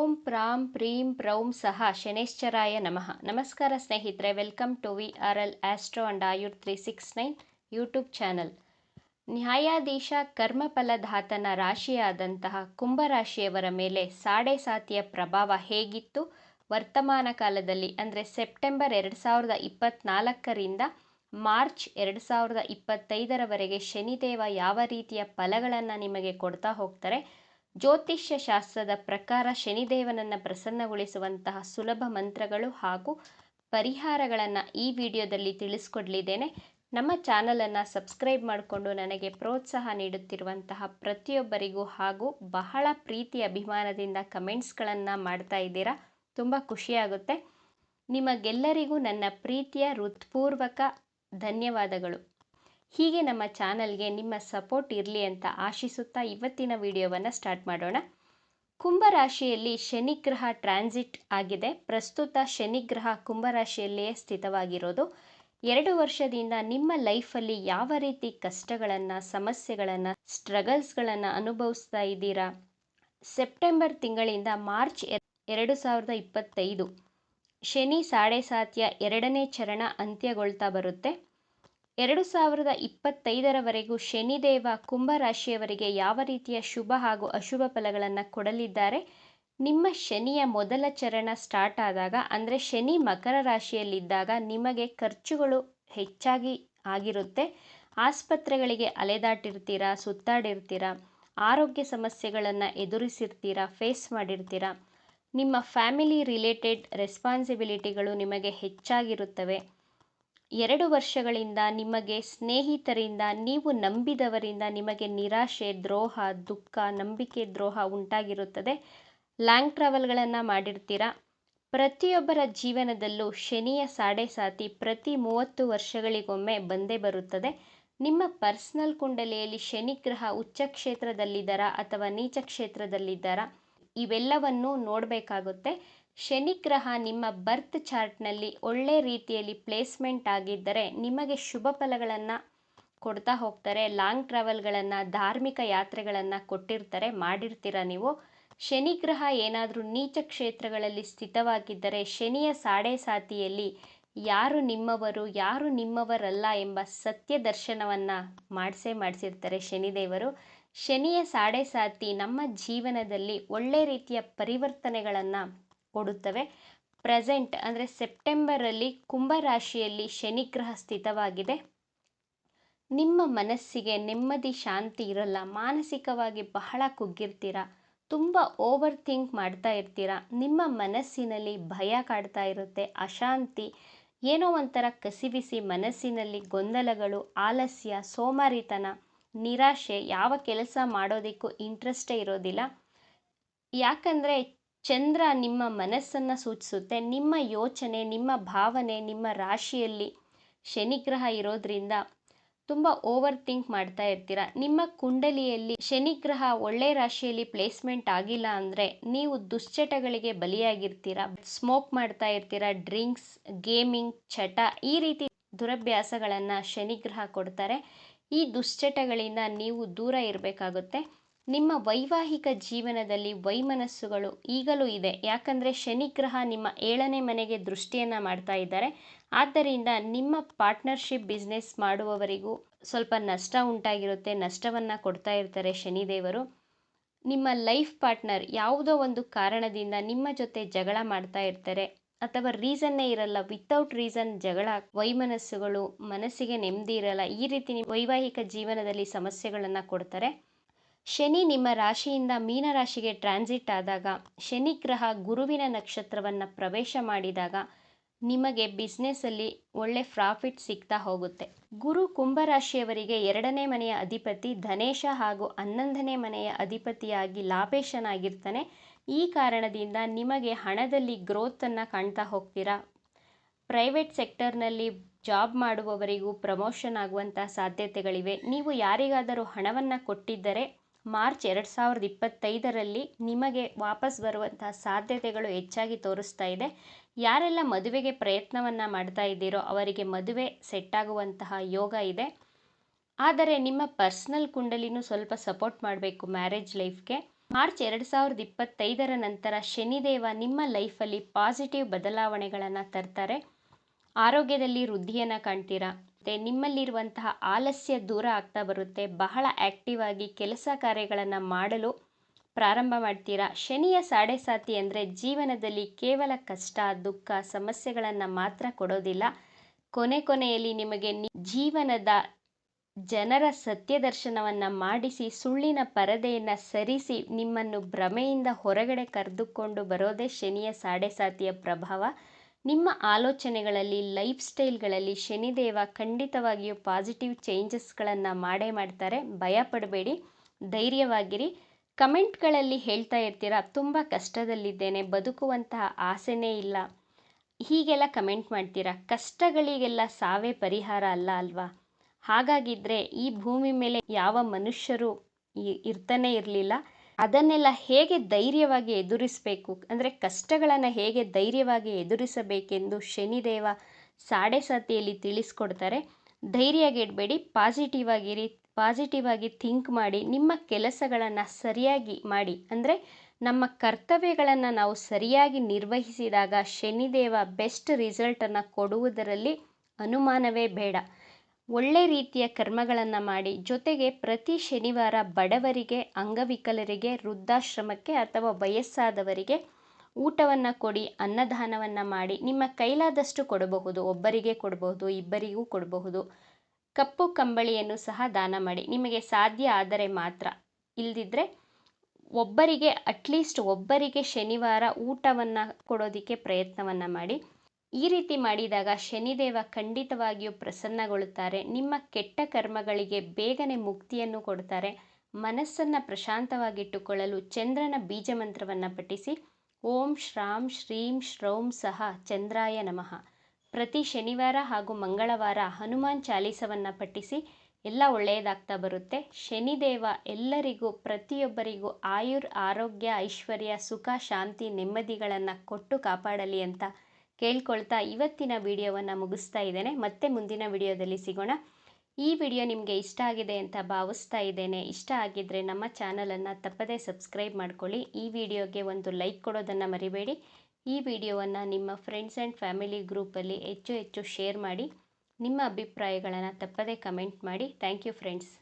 ಓಂ ಪ್ರಾಂ ಪ್ರೀಂ ಪ್ರೌಂ ಸಹ ಶನೈಶ್ಚರಾಯ ನಮಃ. ನಮಸ್ಕಾರ ಸ್ನೇಹಿತರೆ, welcome to VRL astro and Ayur 369 YouTube channel. ನ್ಯಾಯಾಧೀಶ ಕರ್ಮಫಲಧಾತನ ರಾಶಿಯಾದಂತಹ ಕುಂಭರಾಶಿಯವರ ಮೇಲೆ ಸಾಡೆ ಸಾತಿಯ ಪ್ರಭಾವ ಹೇಗಿತ್ತು, ವರ್ತಮಾನ ಕಾಲದಲ್ಲಿ ಅಂದರೆ ಸೆಪ್ಟೆಂಬರ್ 2024ರಿಂದ ಮಾರ್ಚ್ 2025ರವರೆಗೆ ಶನಿದೇವ ಯಾವ ರೀತಿಯ ಫಲಗಳನ್ನು ನಿಮಗೆ ಕೊಡ್ತಾ ಹೋಗ್ತಾರೆ, ಜ್ಯೋತಿಷ್ಯ ಶಾಸ್ತ್ರದ ಪ್ರಕಾರ ಶನಿದೇವನನ್ನು ಪ್ರಸನ್ನಗೊಳಿಸುವಂತಹ ಸುಲಭ ಮಂತ್ರಗಳು ಹಾಗೂ ಪರಿಹಾರಗಳನ್ನು ಈ ವಿಡಿಯೋದಲ್ಲಿ ತಿಳಿಸ್ಕೊಡ್ಲಿದ್ದೇನೆ. ನಮ್ಮ ಚಾನಲನ್ನು ಸಬ್ಸ್ಕ್ರೈಬ್ ಮಾಡಿಕೊಂಡು ನನಗೆ ಪ್ರೋತ್ಸಾಹ ನೀಡುತ್ತಿರುವಂತಹ ಪ್ರತಿಯೊಬ್ಬರಿಗೂ ಹಾಗೂ ಬಹಳ ಪ್ರೀತಿ ಅಭಿಮಾನದಿಂದ ಕಮೆಂಟ್ಸ್ಗಳನ್ನು ಮಾಡ್ತಾ ಇದ್ದೀರಾ, ತುಂಬ ಖುಷಿಯಾಗುತ್ತೆ. ನಿಮಗೆಲ್ಲರಿಗೂ ನನ್ನ ಪ್ರೀತಿಯ ಹೃತ್ಪೂರ್ವಕ ಧನ್ಯವಾದಗಳು. ಹೀಗೆ ನಮ್ಮ ಚಾನಲ್ಗೆ ನಿಮ್ಮ ಸಪೋರ್ಟ್ ಇರಲಿ ಅಂತ ಆಶಿಸುತ್ತಾ ಇವತ್ತಿನ ವಿಡಿಯೋವನ್ನು ಸ್ಟಾರ್ಟ್ ಮಾಡೋಣ. ಕುಂಭರಾಶಿಯಲ್ಲಿ ಶನಿಗ್ರಹ ಟ್ರಾನ್ಸಿಟ್ ಆಗಿದೆ. ಪ್ರಸ್ತುತ ಶನಿಗ್ರಹ ಕುಂಭರಾಶಿಯಲ್ಲಿಯೇ ಸ್ಥಿತವಾಗಿರೋದು. 2 ವರ್ಷದಿಂದ ನಿಮ್ಮ ಲೈಫಲ್ಲಿ ಯಾವ ರೀತಿ ಕಷ್ಟಗಳನ್ನು, ಸಮಸ್ಯೆಗಳನ್ನು, ಸ್ಟ್ರಗಲ್ಸ್ಗಳನ್ನು ಅನುಭವಿಸ್ತಾ ಇದ್ದೀರಾ. ಸೆಪ್ಟೆಂಬರ್ ತಿಂಗಳಿಂದ ಮಾರ್ಚ್ 2025 ಶನಿ ಸಾಡೆ ಸಾತಿಯ 2ನೇ ಚರಣ ಅಂತ್ಯಗೊಳ್ತಾ ಬರುತ್ತೆ. 2025ರವರೆಗೂ ಶನಿದೇವ ಕುಂಭರಾಶಿಯವರಿಗೆ ಯಾವ ರೀತಿಯ ಶುಭ ಹಾಗೂ ಅಶುಭ ಫಲಗಳನ್ನು ಕೊಡಲಿದ್ದಾರೆ. ನಿಮ್ಮ ಶನಿಯ ಮೊದಲ ಚರಣ ಸ್ಟಾರ್ಟ್ ಆದಾಗ ಅಂದರೆ ಶನಿ ಮಕರ ರಾಶಿಯಲ್ಲಿದ್ದಾಗ ನಿಮಗೆ ಖರ್ಚುಗಳು ಹೆಚ್ಚಾಗಿ ಆಗಿರುತ್ತೆ. ಆಸ್ಪತ್ರೆಗಳಿಗೆ ಅಲೆದಾಟಿರ್ತೀರಾ, ಸುತ್ತಾಡಿರ್ತೀರಾ, ಆರೋಗ್ಯ ಸಮಸ್ಯೆಗಳನ್ನು ಎದುರಿಸಿರ್ತೀರಾ, ಫೇಸ್ ಮಾಡಿರ್ತೀರಾ. ನಿಮ್ಮ ಫ್ಯಾಮಿಲಿ ರಿಲೇಟೆಡ್ ರೆಸ್ಪಾನ್ಸಿಬಿಲಿಟಿಗಳು ನಿಮಗೆ ಹೆಚ್ಚಾಗಿರುತ್ತವೆ. 2 ವರ್ಷಗಳಿಂದ ನಿಮಗೆ ಸ್ನೇಹಿತರಿಂದ, ನೀವು ನಂಬಿದವರಿಂದ ನಿಮಗೆ ನಿರಾಶೆ, ದ್ರೋಹ, ದುಃಖ, ನಂಬಿಕೆ ದ್ರೋಹ ಉಂಟಾಗಿರುತ್ತದೆ. ಲಾಂಗ್ ಟ್ರಾವೆಲ್ಗಳನ್ನು ಮಾಡಿರ್ತೀರಾ. ಪ್ರತಿಯೊಬ್ಬರ ಜೀವನದಲ್ಲೂ ಶನಿಯ ಸಾಡೆ ಸಾತಿ ಪ್ರತಿ 30 ವರ್ಷಗಳಿಗೊಮ್ಮೆ ಬಂದೇ ಬರುತ್ತದೆ. ನಿಮ್ಮ ಪರ್ಸನಲ್ ಕುಂಡಲಿಯಲ್ಲಿ ಶನಿಗ್ರಹ ಉಚ್ಚ ಕ್ಷೇತ್ರದಲ್ಲಿದ್ದಾರಾ ಅಥವಾ ನೀಚ ಕ್ಷೇತ್ರದಲ್ಲಿದ್ದಾರಾ ಇವೆಲ್ಲವನ್ನು ನೋಡಬೇಕಾಗುತ್ತೆ. ಶನಿಗ್ರಹ ನಿಮ್ಮ ಬರ್ತ್ ಚಾರ್ಟ್ನಲ್ಲಿ ಒಳ್ಳೆ ರೀತಿಯಲ್ಲಿ ಪ್ಲೇಸ್ಮೆಂಟ್ ಆಗಿದ್ದರೆ ನಿಮಗೆ ಶುಭ ಫಲಗಳನ್ನು ಕೊಡ್ತಾ ಹೋಗ್ತಾರೆ. ಲಾಂಗ್ ಟ್ರಾವೆಲ್ಗಳನ್ನು, ಧಾರ್ಮಿಕ ಯಾತ್ರೆಗಳನ್ನು ಕೊಟ್ಟಿರ್ತಾರೆ, ಮಾಡಿರ್ತೀರ ನೀವು. ಶನಿಗ್ರಹ ಏನಾದರೂ ನೀಚ ಕ್ಷೇತ್ರಗಳಲ್ಲಿ ಸ್ಥಿತವಾಗಿದ್ದರೆ ಶನಿಯ ಸಾಡೆ ಸಾತಿಯಲ್ಲಿ ಯಾರು ನಿಮ್ಮವರು, ಯಾರು ನಿಮ್ಮವರಲ್ಲ ಎಂಬ ಸತ್ಯ ದರ್ಶನವನ್ನು ಮಾಡಿಸಿರ್ತಾರೆ ಶನಿದೇವರು. ಶನಿಯ ಸಾಡೆ ಸಾತಿ ನಮ್ಮ ಜೀವನದಲ್ಲಿ ಒಳ್ಳೆ ರೀತಿಯ ಪರಿವರ್ತನೆಗಳನ್ನು ಕೊಡುತ್ತವೆ. ಪ್ರೆಸೆಂಟ್ ಅಂದರೆ ಸೆಪ್ಟೆಂಬರಲ್ಲಿ ಕುಂಭರಾಶಿಯಲ್ಲಿ ಶನಿಗ್ರಹ ಸ್ಥಿತವಾಗಿದೆ. ನಿಮ್ಮ ಮನಸ್ಸಿಗೆ ನೆಮ್ಮದಿ, ಶಾಂತಿ ಇರಲ್ಲ. ಮಾನಸಿಕವಾಗಿ ಬಹಳ ಕುಗ್ಗಿರ್ತೀರ, ತುಂಬ ಓವರ್ ಥಿಂಕ್ ಮಾಡ್ತಾ ಇರ್ತೀರ. ನಿಮ್ಮ ಮನಸ್ಸಿನಲ್ಲಿ ಭಯ ಕಾಡ್ತಾ ಇರುತ್ತೆ, ಅಶಾಂತಿ, ಏನೋ ಒಂಥರ ಕಸಿವಿಸಿ, ಮನಸ್ಸಿನಲ್ಲಿ ಗೊಂದಲಗಳು, ಆಲಸ್ಯ, ಸೋಮಾರಿತನ, ನಿರಾಶೆ, ಯಾವ ಕೆಲಸ ಮಾಡೋದಕ್ಕೂ ಇಂಟ್ರೆಸ್ಟೇ ಇರೋದಿಲ್ಲ. ಯಾಕಂದರೆ ಚಂದ್ರ ನಿಮ್ಮ ಮನಸ್ಸನ್ನು ಸೂಚಿಸುತ್ತೆ. ನಿಮ್ಮ ಯೋಚನೆ, ನಿಮ್ಮ ಭಾವನೆ, ನಿಮ್ಮ ರಾಶಿಯಲ್ಲಿ ಶನಿಗ್ರಹ ಇರೋದ್ರಿಂದ ತುಂಬ ಓವರ್ ಥಿಂಕ್ ಮಾಡ್ತಾ ಇರ್ತೀರ. ನಿಮ್ಮ ಕುಂಡಲಿಯಲ್ಲಿ ಶನಿಗ್ರಹ ಒಳ್ಳೆ ರಾಶಿಯಲ್ಲಿ ಪ್ಲೇಸ್ಮೆಂಟ್ ಆಗಿಲ್ಲ ಅಂದರೆ ನೀವು ದುಶ್ಚಟಗಳಿಗೆ ಬಲಿಯಾಗಿರ್ತೀರ. ಸ್ಮೋಕ್ ಮಾಡ್ತಾ ಇರ್ತೀರ, ಡ್ರಿಂಕ್ಸ್, ಗೇಮಿಂಗ್, ಚಟ, ಈ ರೀತಿ ದುರಭ್ಯಾಸಗಳನ್ನು ಶನಿಗ್ರಹ ಕೊಡ್ತಾರೆ. ಈ ದುಶ್ಚಟಗಳಿಂದ ನೀವು ದೂರ ಇರಬೇಕಾಗುತ್ತೆ. ನಿಮ್ಮ ವೈವಾಹಿಕ ಜೀವನದಲ್ಲಿ ವೈಮನಸ್ಸುಗಳು ಈಗಲೂ ಇದೆ. ಯಾಕಂದರೆ ಶನಿಗ್ರಹ ನಿಮ್ಮ 7ನೇ ಮನೆಗೆ ದೃಷ್ಟಿಯನ್ನು ಮಾಡ್ತಾ ಇದ್ದಾರೆ. ಆದ್ದರಿಂದ ನಿಮ್ಮ ಪಾರ್ಟ್ನರ್ಶಿಪ್ ಬಿಸ್ನೆಸ್ ಮಾಡುವವರಿಗೂ ಸ್ವಲ್ಪ ನಷ್ಟ ಉಂಟಾಗಿರುತ್ತೆ, ನಷ್ಟವನ್ನು ಕೊಡ್ತಾ ಇರ್ತಾರೆ ಶನಿದೇವರು. ನಿಮ್ಮ ಲೈಫ್ ಪಾರ್ಟ್ನರ್ ಯಾವುದೋ ಒಂದು ಕಾರಣದಿಂದ ನಿಮ್ಮ ಜೊತೆ ಜಗಳ ಮಾಡ್ತಾ ಇರ್ತಾರೆ ಅಥವಾ ರೀಸನ್ನೇ ಇರಲ್ಲ, ವಿತೌಟ್ ರೀಸನ್ ಜಗಳ, ವೈಮನಸ್ಸುಗಳು, ಮನಸ್ಸಿಗೆ ನೆಮ್ಮದಿ ಇರಲ್ಲ. ಈ ರೀತಿ ವೈವಾಹಿಕ ಜೀವನದಲ್ಲಿ ಸಮಸ್ಯೆಗಳನ್ನು ಕೊಡ್ತಾರೆ. ಶನಿ ನಿಮ್ಮ ರಾಶಿಯಿಂದ ಮೀನರಾಶಿಗೆ ಟ್ರಾನ್ಸಿಟ್ ಆದಾಗ, ಶನಿಗ್ರಹ ಗುರುವಿನ ನಕ್ಷತ್ರವನ್ನು ಪ್ರವೇಶ ಮಾಡಿದಾಗ ನಿಮಗೆ ಬಿಸ್ನೆಸ್ಸಲ್ಲಿ ಒಳ್ಳೆ ಪ್ರಾಫಿಟ್ ಸಿಗ್ತಾ ಹೋಗುತ್ತೆ. ಗುರು ಕುಂಭರಾಶಿಯವರಿಗೆ 2ನೇ ಮನೆಯ ಅಧಿಪತಿ, ಧನೇಶ ಹಾಗೂ 11ನೇ ಮನೆಯ ಅಧಿಪತಿಯಾಗಿ ಲಾಭೇಶನಾಗಿರ್ತಾನೆ. ಈ ಕಾರಣದಿಂದ ನಿಮಗೆ ಹಣದಲ್ಲಿ ಗ್ರೋತನ್ನು ಕಾಣ್ತಾ ಹೋಗ್ತೀರಾ. ಪ್ರೈವೇಟ್ ಸೆಕ್ಟರ್ನಲ್ಲಿ ಜಾಬ್ ಮಾಡುವವರಿಗೂ ಪ್ರಮೋಷನ್ ಆಗುವಂತಹ ಸಾಧ್ಯತೆಗಳಿವೆ. ನೀವು ಯಾರಿಗಾದರೂ ಹಣವನ್ನು ಕೊಟ್ಟಿದ್ದರೆ ಮಾರ್ಚ್ 2025ರಲ್ಲಿ ನಿಮಗೆ ವಾಪಸ್ ಬರುವಂತಹ ಸಾಧ್ಯತೆಗಳು ಹೆಚ್ಚಾಗಿ ತೋರಿಸ್ತಾ ಇದೆ. ಯಾರೆಲ್ಲ ಮದುವೆಗೆ ಪ್ರಯತ್ನವನ್ನು ಮಾಡ್ತಾ ಇದ್ದೀರೋ ಅವರಿಗೆ ಮದುವೆ ಸೆಟ್ ಆಗುವಂತಹ ಯೋಗ ಇದೆ. ಆದರೆ ನಿಮ್ಮ ಪರ್ಸ್ನಲ್ ಕುಂಡಲಿನೂ ಸ್ವಲ್ಪ ಸಪೋರ್ಟ್ ಮಾಡಬೇಕು ಮ್ಯಾರೇಜ್ ಲೈಫ್ಗೆ. ಮಾರ್ಚ್ 2025ರ ನಂತರ ಶನಿದೇವ ನಿಮ್ಮ ಲೈಫಲ್ಲಿ ಪಾಸಿಟಿವ್ ಬದಲಾವಣೆಗಳನ್ನು ತರ್ತಾರೆ. ಆರೋಗ್ಯದಲ್ಲಿ ವೃದ್ಧಿಯನ್ನು ಕಾಣ್ತೀರಾ. ಮತ್ತು ನಿಮ್ಮಲ್ಲಿರುವಂತಹ ಆಲಸ್ಯ ದೂರ ಆಗ್ತಾ ಬರುತ್ತೆ. ಬಹಳ ಆ್ಯಕ್ಟಿವ್ ಆಗಿ ಕೆಲಸ ಕಾರ್ಯಗಳನ್ನು ಮಾಡಲು ಪ್ರಾರಂಭ ಮಾಡ್ತೀರಾ. ಶನಿಯ ಸಾಡೆಸಾತಿ ಅಂದರೆ ಜೀವನದಲ್ಲಿ ಕೇವಲ ಕಷ್ಟ, ದುಃಖ, ಸಮಸ್ಯೆಗಳನ್ನು ಮಾತ್ರ ಕೊಡೋದಿಲ್ಲ. ಕೊನೆಯಲ್ಲಿ ನಿಮಗೆ ಜೀವನದ ಜನರ ಸತ್ಯದರ್ಶನವನ್ನು ಮಾಡಿಸಿ ಸುಳ್ಳಿನ ಪರದೆಯನ್ನು ಸರಿಸಿ ನಿಮ್ಮನ್ನು ಭ್ರಮೆಯಿಂದ ಹೊರಗಡೆ ಕರೆದುಕೊಂಡು ಬರೋದೇ ಶನಿಯ ಸಾಡೆಸಾತಿಯ ಪ್ರಭಾವ. ನಿಮ್ಮ ಆಲೋಚನೆಗಳಲ್ಲಿ, ಲೈಫ್ ಸ್ಟೈಲ್ಗಳಲ್ಲಿ ಶನಿದೇವ ಖಂಡಿತವಾಗಿಯೂ ಪಾಸಿಟಿವ್ ಚೇಂಜಸ್ಗಳನ್ನು ಮಾಡೇ ಮಾಡ್ತಾರೆ. ಭಯ ಪಡಬೇಡಿ, ಧೈರ್ಯವಾಗಿರಿ. ಕಮೆಂಟ್ಗಳಲ್ಲಿ ಹೇಳ್ತಾ ಇರ್ತೀರಾ, ತುಂಬ ಕಷ್ಟದಲ್ಲಿದ್ದೇನೆ, ಬದುಕುವಂತಹ ಆಸೆನೇ ಇಲ್ಲ, ಹೀಗೆಲ್ಲ ಕಮೆಂಟ್ ಮಾಡ್ತೀರಾ. ಕಷ್ಟಗಳಿಗೆಲ್ಲ ಸಾವೇ ಪರಿಹಾರ ಅಲ್ಲ ಅಲ್ವಾ? ಹಾಗಾಗಿದ್ದರೆ ಈ ಭೂಮಿ ಮೇಲೆ ಯಾವ ಮನುಷ್ಯರು ಇರ್ತಾನೆ ಇರಲಿಲ್ಲ. ಅದನ್ನೆಲ್ಲ ಹೇಗೆ ಧೈರ್ಯವಾಗಿ ಎದುರಿಸಬೇಕು, ಅಂದರೆ ಕಷ್ಟಗಳನ್ನು ಹೇಗೆ ಧೈರ್ಯವಾಗಿ ಎದುರಿಸಬೇಕೆಂದು ಶನಿದೇವ ಸಾಡೆಸಾತಿಯಲ್ಲಿ ತಿಳಿಸ್ಕೊಡ್ತಾರೆ. ಧೈರ್ಯಗೆಡಬೇಡಿ, ಪಾಸಿಟಿವ್ ಆಗಿ ಥಿಂಕ್ ಮಾಡಿ, ನಿಮ್ಮ ಕೆಲಸಗಳನ್ನು ಸರಿಯಾಗಿ ಮಾಡಿ. ಅಂದರೆ ನಮ್ಮ ಕರ್ತವ್ಯಗಳನ್ನು ನಾವು ಸರಿಯಾಗಿ ನಿರ್ವಹಿಸಿದಾಗ ಶನಿದೇವ ಬೆಸ್ಟ್ ರಿಸಲ್ಟನ್ನು ಕೊಡುವುದರಲ್ಲಿ ಅನುಮಾನವೇ ಬೇಡ. ಒಳ್ಳೆ ರೀತಿಯ ಕರ್ಮಗಳನ್ನು ಮಾಡಿ, ಜೊತೆಗೆ ಪ್ರತಿ ಶನಿವಾರ ಬಡವರಿಗೆ, ಅಂಗವಿಕಲರಿಗೆ, ವೃದ್ಧಾಶ್ರಮಕ್ಕೆ ಅಥವಾ ವಯಸ್ಸಾದವರಿಗೆ ಊಟವನ್ನು ಕೊಡಿ, ಅನ್ನದಾನವನ್ನು ಮಾಡಿ. ನಿಮ್ಮ ಕೈಲಾದಷ್ಟು ಕೊಡಬಹುದು. ಒಬ್ಬರಿಗೆ ಕೊಡಬಹುದು, ಇಬ್ಬರಿಗೂ ಕೊಡಬಹುದು. ಕಪ್ಪು ಕಂಬಳಿಯನ್ನು ಸಹ ದಾನ ಮಾಡಿ, ನಿಮಗೆ ಸಾಧ್ಯ ಆದರೆ ಮಾತ್ರ. ಇಲ್ಲದಿದ್ದರೆ ಒಬ್ಬರಿಗೆ, ಅಟ್ಲೀಸ್ಟ್ ಒಬ್ಬರಿಗೆ ಶನಿವಾರ ಊಟವನ್ನು ಕೊಡೋದಕ್ಕೆ ಪ್ರಯತ್ನವನ್ನು ಮಾಡಿ. ಈ ರೀತಿ ಮಾಡಿದಾಗ ಶನಿದೇವ ಖಂಡಿತವಾಗಿಯೂ ಪ್ರಸನ್ನಗೊಳ್ಳುತ್ತಾರೆ. ನಿಮ್ಮ ಕೆಟ್ಟ ಕರ್ಮಗಳಿಗೆ ಬೇಗನೆ ಮುಕ್ತಿಯನ್ನು ಕೊಡ್ತಾರೆ. ಮನಸ್ಸನ್ನು ಪ್ರಶಾಂತವಾಗಿಟ್ಟುಕೊಳ್ಳಲು ಚಂದ್ರನ ಬೀಜ ಮಂತ್ರವನ್ನು ಪಠಿಸಿ. ಓಂ ಶ್ರಾಂ ಶ್ರೀಂ ಶ್ರೌಂ ಸಹ ಚಂದ್ರಾಯ ನಮಃ. ಪ್ರತಿ ಶನಿವಾರ ಹಾಗೂ ಮಂಗಳವಾರ ಹನುಮಾನ್ ಚಾಲೀಸವನ್ನು ಪಠಿಸಿ. ಎಲ್ಲ ಒಳ್ಳೆಯದಾಗ್ತಾ ಬರುತ್ತೆ. ಶನಿದೇವ ಎಲ್ಲರಿಗೂ, ಪ್ರತಿಯೊಬ್ಬರಿಗೂ ಆರೋಗ್ಯ, ಐಶ್ವರ್ಯ, ಸುಖ, ಶಾಂತಿ, ನೆಮ್ಮದಿಗಳನ್ನು ಕೊಟ್ಟು ಕಾಪಾಡಲಿ ಅಂತ ಕೇಳ್ಕೊಳ್ತಾ ಇವತ್ತಿನ ವಿಡಿಯೋವನ್ನು ಮುಗಿಸ್ತಾ ಇದ್ದೇನೆ. ಮತ್ತೆ ಮುಂದಿನ ವಿಡಿಯೋದಲ್ಲಿ ಸಿಗೋಣ. ಈ ವಿಡಿಯೋ ನಿಮಗೆ ಇಷ್ಟ ಆಗಿದೆ ಅಂತ ಭಾವಿಸ್ತಾ ಇದ್ದೇನೆ. ಇಷ್ಟ ಆಗಿದ್ದರೆ ನಮ್ಮ ಚಾನಲನ್ನು ತಪ್ಪದೇ ಸಬ್ಸ್ಕ್ರೈಬ್ ಮಾಡ್ಕೊಳ್ಳಿ. ಈ ವಿಡಿಯೋಗೆ ಒಂದು ಲೈಕ್ ಕೊಡೋದನ್ನು ಮರಿಬೇಡಿ. ಈ ವಿಡಿಯೋವನ್ನು ನಿಮ್ಮ ಫ್ರೆಂಡ್ಸ್ ಆ್ಯಂಡ್ ಫ್ಯಾಮಿಲಿ ಗ್ರೂಪಲ್ಲಿ ಹೆಚ್ಚು ಶೇರ್ ಮಾಡಿ. ನಿಮ್ಮ ಅಭಿಪ್ರಾಯಗಳನ್ನು ತಪ್ಪದೇ ಕಮೆಂಟ್ ಮಾಡಿ. Thank you friends.